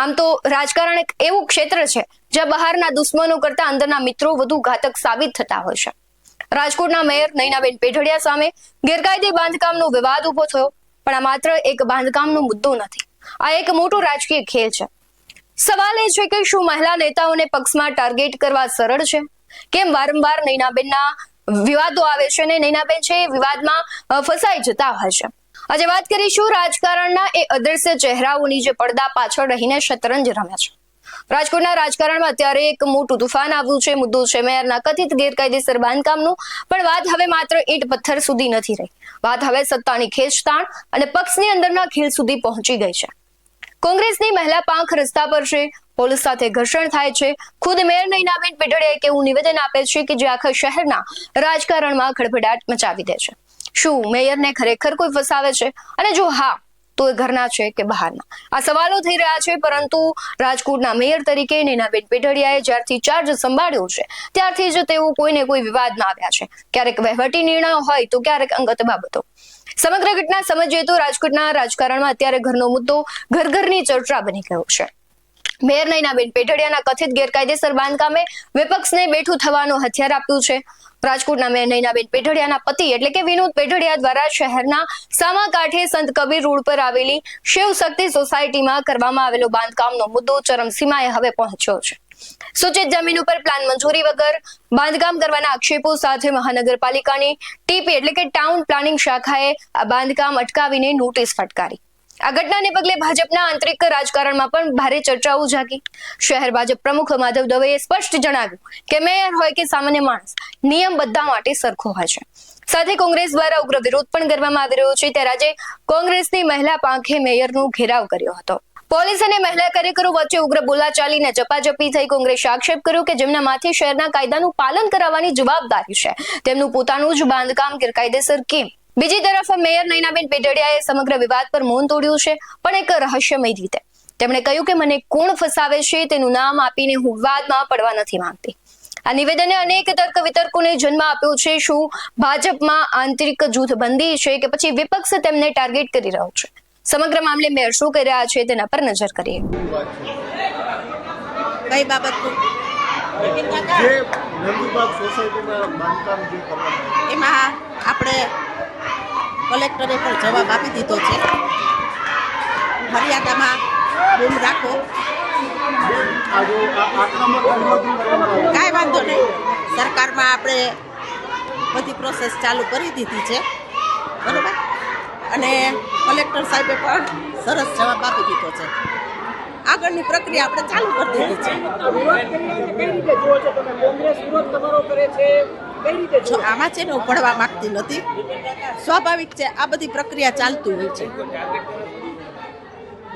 આમ તો રાજકારણ એક એવું ક્ષેત્ર છે જ્યાં બહારના દુશ્મનો કરતા અંદરના મિત્રો વધુ ઘાતક સાબિત થતા હોય છે. રાજકોટના મેયર નયનાબેન પેઢડિયા સામે ગેરકાયદે બાંધકામનો વિવાદ ઉભો થયો, પણ આ માત્ર એક બાંધકામનો મુદ્દો નથી, આ એક મોટો રાજકીય ખેલ છે. સવાલ એ છે કે શું મહિલા નેતાઓને પક્ષમાં ટાર્ગેટ કરવા સરળ છે? કેમ વારંવાર નયનાબેનના વિવાદો આવે છે અને નયનાબેન છે એ વિવાદમાં ફસાઈ જતા હોય છે? આજે વાત કરીશું રાજકારણના એ અદ્રશ્ય ચહેરાઓની જે પડદા પાછળ રહીને શતરંજ રમે છે. રાજકોટના રાજકારણમાં અત્યારે એક મોટું તુફાન આવ્યું છે. મુદ્દો છે મેયરના કથિત ગેરકાયદેસર બાંધકામનો, પણ વાત હવે માત્ર ઈંટ પથ્થર સુધી નથી રહી. વાત હવે સત્તાની ખેંચતાણ અને પક્ષની અંદરના ખેલ સુધી પહોંચી ગઈ છે. કોંગ્રેસની મહિલા પાંખ રસ્તા પર છે, પોલીસ સાથે ઘર્ષણ થાય છે. ખુદ મેયર નયનાબેન પેઢડિયાએ એવું નિવેદન આપે છે કે જે આખા શહેરના રાજકારણમાં ખળભળાટ મચાવી દે છે. શું મેયરને ખરેખર કોઈ ફસાવે છે? અને જો હા, તો એ ઘરના છે કે બહારના? આ સવાલો થઈ રહ્યા છે. પરંતુ રાજકોટના મેયર તરીકે નયનાબેન પેઢડિયાએ જ્યારથી ચાર્જ સંભાળ્યો છે ત્યારથી જ તેઓ કોઈને કોઈ વિવાદમાં આવ્યા છે. ક્યારેક વહીવટી નિર્ણયો હોય તો ક્યારેક અંગત બાબતો. સમગ્ર ઘટના સમજીએ તો રાજકોટના રાજકારણમાં અત્યારે ઘરનો મુદ્દો ઘરની ચર્ચા બની ગયો છે. મેયર નયનાબેન પેઢડિયાના કથિત ગેરકાયદેસર બાંધકામે વિપક્ષને બેઠું થવાનો હથિયાર આપ્યું છે. રાજકોટના મેયર નયનાબેન પેઢડિયાના પતિ એટલે કે વિનોદ પેઢડિયા દ્વારા શહેરના સામા કાંઠે સંત કબીર રોડ પર આવેલી શિવ શક્તિ સોસાયટીમાં કરવામાં આવેલો બાંધકામનો મુદ્દો ચરમસીમાએ હવે પહોંચ્યો છે. સૂચિત જમીન ઉપર પ્લાન મંજૂરી વગર બાંધકામ કરવાના આક્ષેપો સાથે મહાનગરપાલિકાની ટીપી એટલે કે ટાઉન પ્લાનિંગ શાખાએ આ બાંધકામ અટકાવીને નોટિસ ફટકારી. આ ઘટનાને પગલે ભાજપના આંતરિક રાજકારણમાં પણ ભારે ચર્ચાઓ જાગી. શહેર ભાજપ પ્રમુખ માધવ દવેએ સ્પષ્ટ જણાવ્યું કે મેયર હોય કે સામાન્ય માણસ, નિયમ બધા માટે સરખો હોય છે. સાથે કોંગ્રેસ દ્વારા ઉગ્ર વિરોધ પણ કરવામાં આવી રહ્યો છે. ત્યારે આજે કોંગ્રેસની મહિલા પાંખે મેયરનો ઘેરાવ કર્યો હતો. પોલીસ અને મહિલા કાર્યકરો વચ્ચે ઉગ્ર બોલાચાલીને ઝપાઝપી થઈ. કોંગ્રેસે આક્ષેપ કર્યો કે જેમના માથે શહેરના કાયદાનું પાલન કરાવવાની જવાબદારી છે તેમનું પોતાનું જ બાંધકામ ગેરકાયદેસર કેમ? બીજી તરફ મેયર નયનાબેન પેઢડિયાએ સમગ્ર વિવાદ પર મૌન તોડ્યું છે, પણ એક રહસ્યમય રીતે. તેમણે કહ્યું કે મને કોણ ફસાવે છે તેનું નામ આપીને હું વિવાદમાં પડવા નથી માંગતી. આ નિવેદને અનેક તર્ક વિતર્કોને જન્મ આપ્યો છે. શું ભાજપમાં આંતરિક જૂથબંધી છે કે પછી વિપક્ષ તેમને ટાર્ગેટ કરી રહ્યો છે? સમગ્ર મામલે મેયર શું કરી રહ્યા છે તેના પર નજર કરીએ. કઈ બાબત એમાં આપણે કલેક્ટરે પણ જવાબ આપી દીધો છે. મર્યાદામાં બૂમ રાખો, કાંઈ વાંધો નહીં. સરકારમાં આપણે બધી પ્રોસેસ ચાલુ કરી દીધી છે, બરોબર. અને કલેક્ટર સાહેબે પણ સરસ જવાબ આપી દીધો છે. આગળની પ્રક્રિયા આપણે ચાલુ કરી દીધી છે. જો આમાં છે ને હું પડવા માંગતી નથી. સ્વાભાવિક છે, આ બધી પ્રક્રિયા ચાલતી હોય છે.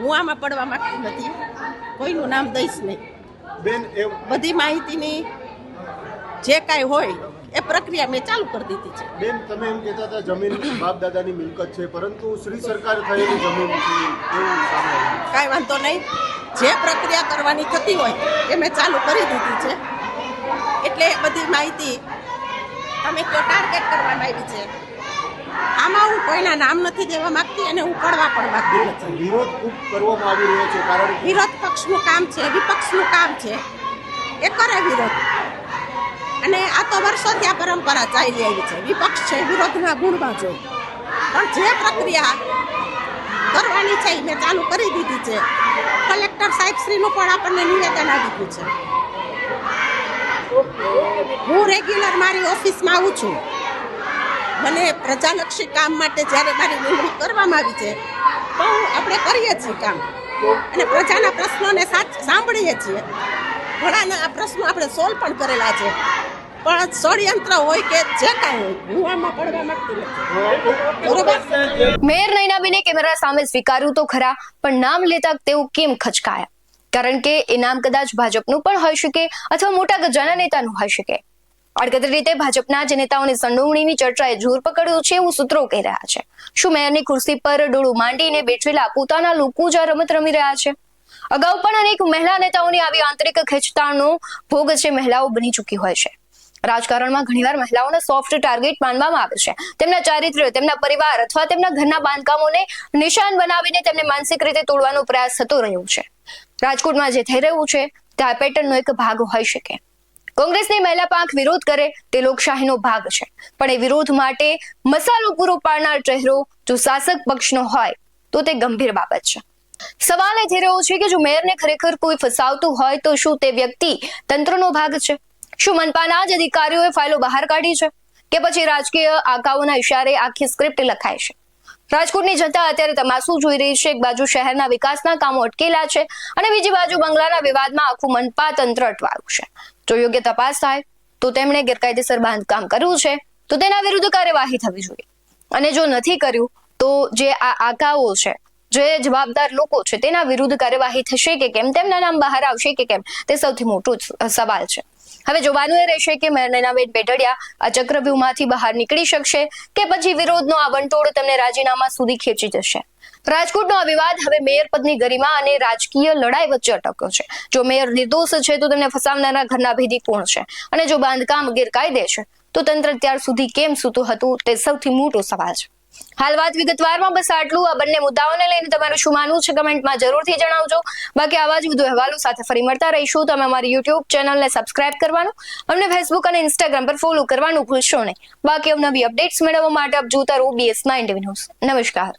હું આમાં પડવા માંગતી નથી, કોઈનું નામ દઈશ નહીં. બધી માહિતીની જે કાંઈ હોય એ પ્રક્રિયા મેં ચાલુ કરી દીધી છે. બેન, તમે એમ કહેતા હતા જમીન બાપ દાદાની મિલકત છે, પરંતુ શ્રી સરકાર થયેલી જમીન છે એવું સામે આવ્યું. કાંઈ વાંધો નહીં. જે પ્રક્રિયા કરવાની થતી હોય એ મેં ચાલુ કરી દીધી છે. એટલે બધી માહિતી તમે કયો ટાર્ગેટ કરવામાં આવી છે. આમાં હું કોઈના નામ નથી દેવા માંગતી અને હું પડવા પણ માંગતી નથી. વિરોધ ખૂબ કરવામાં આવી રહ્યો છે, કારણ વિરોધ પક્ષનું કામ છે, વિપક્ષનું કામ છે, એ કરે વિરોધ. અને આ તો વર્ષોથી આ પરંપરા ચાલી આવી છે. વિપક્ષ છે વિરોધના ગુણમાં જો, પણ જે પ્રક્રિયા કરવાની છે એ મેં ચાલુ કરી દીધી છે. કલેક્ટર સાહેબ શ્રીનું પણ આપણને નિવેદન આવી ગયું છે. હું રેગ્યુલર મારી ઓફિસમાં આવું છું. મને પ્રજાલક્ષી કામ માટે જ્યારે મારી નિમણૂક કરવામાં આવી છે તો આપણે કરીએ છીએ કામ અને પ્રજાના પ્રશ્નોને સાંભળીએ છીએ. ઘણાના આ પ્રશ્નો આપણે સોલ્વ પણ કરેલા છે, પણ ષડયંત્ર હોય કે જે કાંઈ હોય હું આમાં પડવા માંગતી નથી, બરોબર. મેયર નયનાબેને કેમેરા સામે સ્વીકાર્યું તો ખરા, પણ નામ લેતા તેઓ કેમ ખચકાયા? કારણ કે એ નામ કદાચ ભાજપનું પણ હોઈ શકે અથવા મોટા ગજાના નેતાનું હોઈ શકે. આડકતરી રીતે ભાજપના જ નેતાઓની સંડોવણીની ચર્ચાએ જોર પકડ્યું છે એવું સૂત્રો કહી રહ્યા છે. શું મેયરની ખુરશી પર ડોળું માંડીને બેઠેલા પોતાના લોકો જ આ રમત રમી રહ્યા છે? અગાઉ પણ અનેક મહિલા નેતાઓની આવી આંતરિક ખેંચતાણનો ભોગ છે મહિલાઓ બની ચૂકી હોય છે. રાજકારણમાં ઘણીવાર મહિલાઓને સોફ્ટ ટાર્ગેટ માનવામાં આવે છે. તેમના ચારિત્ર્ય, તેમના પરિવાર અથવા તેમના ઘરના બાંધકામોને નિશાન બનાવીને તેમને માનસિક રીતે તોડવાનો પ્રયાસ થતો રહ્યો છે. રાજકોટમાં જે થઈ રહ્યું છે તે આ પેટર્નનો એક ભાગ હોઈ શકે. કોંગ્રેસની મહિલા પાંખ વિરોધ કરે તે લોકશાહીનો ભાગ છે, પણ એ વિરોધ માટે મસાલો પૂરો પાડનાર ચહેરો જો શાસક પક્ષનો હોય તો તે ગંભીર બાબત છે. સવાલ એ થઈ રહ્યો છે કે જો મેયરને ખરેખર કોઈ ફસાવતું હોય તો શું તે વ્યક્તિ તંત્રનો ભાગ છે? શું મનપાના જ અધિકારીઓએ ફાઇલો બહાર કાઢી છે કે પછી રાજકીય આકાઓના ઇશારે આખી સ્ક્રિપ્ટ લખાય છે? રાજકોટની જનતા અત્યારે તમાશું જોઈ રહી છે. એક બાજુ શહેરના વિકાસના કામો અટકેલા છે અને બીજી બાજુ બંગલાના વિવાદમાં આખું મનપા તંત્ર અટવાયું છે. જો યોગ્ય તપાસ થાય તો તેમણે ગેરકાયદેસર બાંધકામ કર્યું છે તો તેના વિરુદ્ધ કાર્યવાહી થવી જોઈએ, અને જો નથી કર્યું તો જે આ આકાઓ છે, જે જવાબદાર લોકો છે, તેના વિરુદ્ધ કાર્યવાહી થશે કે કેમ, તેમના નામ બહાર આવશે કે કેમ, તે સૌથી મોટો સવાલ છે. હવે જોવાનું એ રહેશે કે મેયર નયનાબેન પેઢડિયા આ ચક્રવ્યૂહમાંથી બહાર નીકળી શકશે કે પછી વિરોધનો આ વંટોળ તેમને રાજીનામા સુધી ખેંચી જશે. રાજકોટનો આ વિવાદ હવે મેયર પદની ગરિમા અને રાજકીય લડાઈ વચ્ચે અટક્યો છે. જો મેયર નિર્દોષ છે તો તેમને ફસાવનારા ઘરના ભેદી કોણ છે, અને જો બાંધકામ ગેરકાયદે છે તો તંત્ર ત્યાર સુધી કેમ સૂતું હતું, તે સૌથી મોટો સવાલ છે. હાલ વાત વિગતવારમાં બસ આટલું. આ બંને મુદ્દાઓને લઈને તમારું શું માનવું છે કમેન્ટમાં જરૂરથી જણાવજો. બાકી આવા જ વધુ અહેવાલો સાથે ફરી મળતા રહીશું. તમે અમારી યુટ્યુબ ચેનલને સબસ્ક્રાઇબ કરવાનું, અમને ફેસબુક અને ઇન્સ્ટાગ્રામ પર ફોલો કરવાનું ભૂલશો નહીં. બાકી અવનવી અપડેટ્સ મેળવવા માટે આપ જોતા રહો BS9 ન્યૂઝ. નમસ્કાર.